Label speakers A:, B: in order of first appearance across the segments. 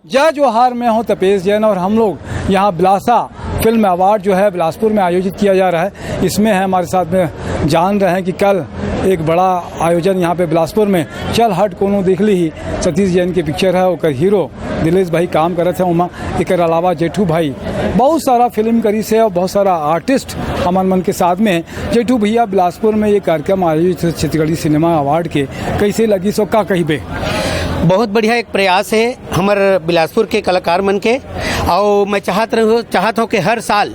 A: जय जोहार, मैं हूं तपेश जैन और हम लोग यहां बिलासा फिल्म अवार्ड जो है बिलासपुर में आयोजित किया जा रहा है। इसमें है हमारे साथ में जान रहे हैं कि कल एक बड़ा आयोजन यहाँ पे बिलासपुर में चल हट कोनो देख ली ही सतीश जैन की पिक्चर है। ओकर हीरो दिलेश भाई काम करे थे उमा, एक अलावा जेठू भाई बहुत सारा फिल्म करी से और बहुत सारा आर्टिस्ट अमन मन के साथ में। जेठू भैया बिलासपुर में ये कार्यक्रम आयोजित छत्तीसगढ़ी सिनेमा अवार्ड के कैसे लगी सो का कहिबे?
B: बहुत बढ़िया एक प्रयास है हमार बिलासपुर के कलाकार मन के, और मैं चाहता हूँ कि हर साल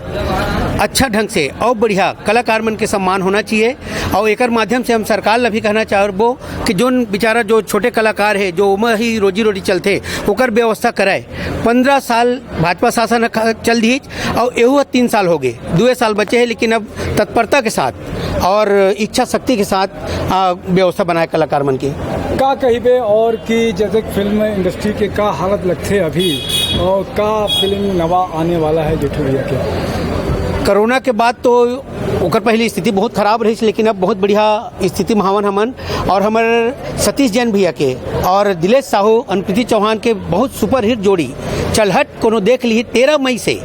B: अच्छा ढंग से और बढ़िया कलाकार मन के सम्मान होना चाहिए। और एक माध्यम से हम सरकार ला भी कहना चाहबो कि जो बेचारा जो छोटे कलाकार है जो उमा ही रोजी रोटी चलते ओकर व्यवस्था कराए। 15 साल भाजपा शासन चल दी और एहू 3 साल हो गए, 2 साल बचे हैं, लेकिन अब तत्परता के साथ और इच्छा शक्ति के साथ व्यवस्था बनाए कलाकार मन की।
A: का कहिबे और कि जैसे फिल्म इंडस्ट्री के का हालत लगते अभी और का फिल्म नवा आने वाला है जेठू भैया के?
B: कोरोना के बाद तो ओकर पहली स्थिति बहुत खराब रही, लेकिन अब बहुत बढ़िया स्थिति में हवन हमन। और हमारे सतीश जैन भैया के और दिलेश साहू अनुप्रीति चौहान के बहुत सुपरहिट जोड़ी चलहट कोनो देख ली 13 मई से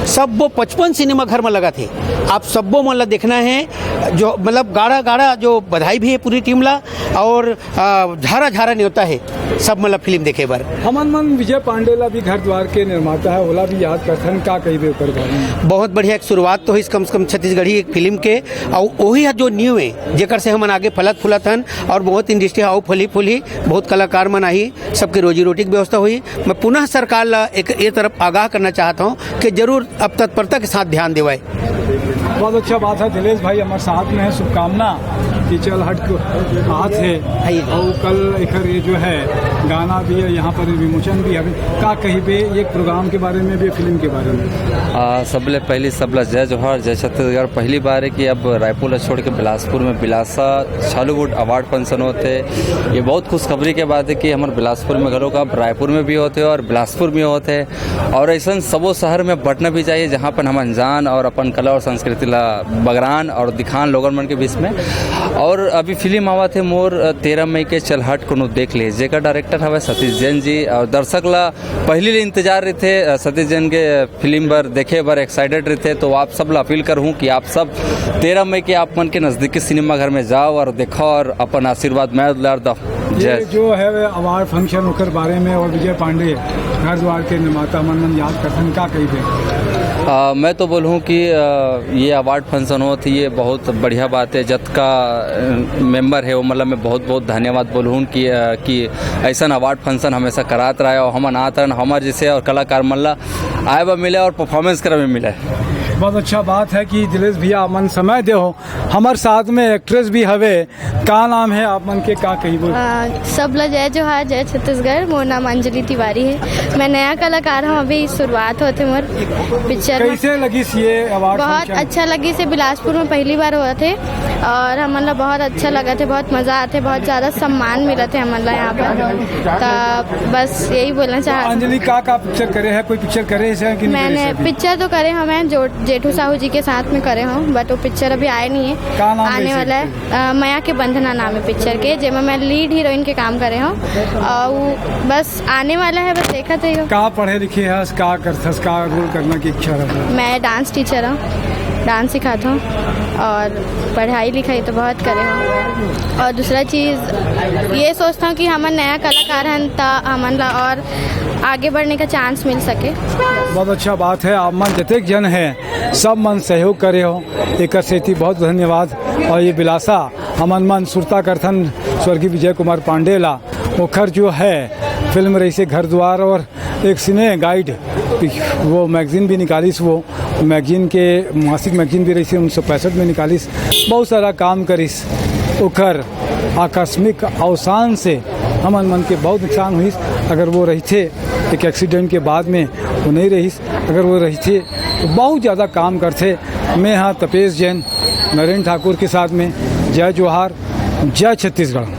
B: सब 55 सिनेमा घर में लगा थे। आप सबो मन ला देखना है, जो मतलब गाढ़ा जो बधाई भी है पूरी टीम ला और झारा न्योता है सब मतलब फिल्म देखे बर।
A: हमन मन विजय पांडे ला भी घर द्वार के निर्माता है, ओला भी याद करथन, का कहिबे ओकर बारे में?
B: बहुत बढ़िया एक शुरुआत तो है कम से कम छत्तीसगढ़ी एक फिल्म के, और वही है जो न्यू है जेकर से हमन आगे फलत फुलत हन और बहुत इंडस्ट्री आओ फली बहुत कलाकार मन आई, सबके रोजी रोटी की व्यवस्था हुई। मैं पुनः सरकार ला एक ये तरफ आगाह करना चाहता हूँ कि जरूर अब तत्परता के साथ ध्यान देवाए।
A: बहुत अच्छा बात है, दिलेश भाई हमारे साथ में है, शुभकामना कि चल हट हाथ है और कल एक ये जो है गाना भी है, यहाँ पर विमोचन भी है। का कहिबे एक प्रोग्राम के बारे में भी फिल्म के बारे में?
C: सबले पहली सबला जय जोहार, जय छत्तीसगढ़। पहली बार है कि अब रायपुर छोड़ के बिलासपुर में बिलासा छालूगुड अवार्ड फंक्शन होते। ये बहुत खुशखबरी के बात है कि हमारे बिलासपुर में घरों का रायपुर में भी होते और बिलासपुर में होते, और ऐसा सबो शहर में बटना भी चाहिए जहाँ पर हम अनजान और अपन कला और संस्कृति ला बगरान और दिखान लोगन मन के बीच में। और अभी फिल्म आवा थे मोर 13 मई के चल हट कोनो देख ले, जेका डायरेक्टर हवे सतीश जैन जी। और दर्शक ला पहले ले इंतजार रहे थे सतीश जैन के फिल्म बर देखे बर एक्साइटेड रहे थे। तो आप सब ला अपील करूँ कि आप सब 13 मई के आप मन के नज़दीकी सिनेमा घर में जाओ और देखो और अपन आशीर्वाद मैं दुलार दो।
A: ये जो है अवार्ड फंक्शन ओकर बारे में और विजय पांडे घर द्वार के निर्माता मन याद करथन, का कहिबे?
C: मैं तो बोलूँ कि ये अवार्ड फंक्शन हो थी, ये बहुत बढ़िया बात है। जत का मेंबर है वो मतलब मैं बहुत धन्यवाद बोलूँ कि ऐसा अवार्ड फंक्शन हमेशा करात रहा है और हम आत रहन हमारे जैसे और कलाकार मल्ला आए बा मिले और परफॉर्मेंस करे में मिले।
A: बहुत अच्छा बात है कि दिलेश भैया मन समय दे हो। हमारे साथ में एक्ट्रेस भी हवे, का नाम है आप मन के, का कहिबो?
D: सब ला जय जोहार, जय छत्तीसगढ़। मोर नाम अंजलि तिवारी है, मैं नया कलाकार हूँ, अभी शुरुआत होते मोर पिक्चर।
A: कैसे लगी ये अवार्ड?
D: बहुत अच्छा लगी से, बिलासपुर में पहली बार हुआ थे और हमन ला बहुत अच्छा लगा थे, बहुत मजा आते, बहुत ज्यादा सम्मान मिला थे हमन ला यहाँ पर। तो बस यही बोलना चाहती।
A: अंजलि का पिक्चर करे है, कोई पिक्चर करे है कि नहीं?
D: मैंने पिक्चर तो करे हूँ, मैं जेठू साहू जी के साथ में करे हूँ, बट वो पिक्चर अभी आए नहीं है, आने वाला है। माया के बंधना नाम है पिक्चर के, जिसमें मैं लीड हीरोइन के काम करे हूँ और बस आने वाला है, बस देखा थे।
A: कहाँ पढ़े लिखे है, का करथस, का रोल करने की इच्छा है?
D: मैं डांस टीचर हूँ, डांस सिखाता हूँ और पढ़ाई लिखाई तो बहुत करे हूँ। और दूसरा चीज़ ये सोचता हूँ कि हमारे नया कलाकार हैं तो हमन ला और आगे बढ़ने का चांस मिल सके।
A: बहुत अच्छा बात है, आप मन जतेक जन है सब मन सहयोग करे हो, एक सेती बहुत धन्यवाद। और ये बिलासा हमन मन सुरता करथन स्वर्गीय विजय कुमार पांडे ला, ओखर जो है फिल्म रही से घर द्वार और एक सिने गाइड वो मैगजीन भी निकालिस, वो मैगजीन के मासिक मैगजीन भी रही से 1965 में निकालिस। बहुत सारा काम करिस, ओखर आकस्मिक अवसान से हमन मन के बहुत नुकसान हुई। अगर वो रही थे एक एक्सीडेंट के बाद में वो नहीं रही, अगर वो रही थे तो बहुत ज़्यादा काम करते। मैं हाँ तपेश जैन नरेंद्र ठाकुर के साथ में, जय जोहार, जय छत्तीसगढ़।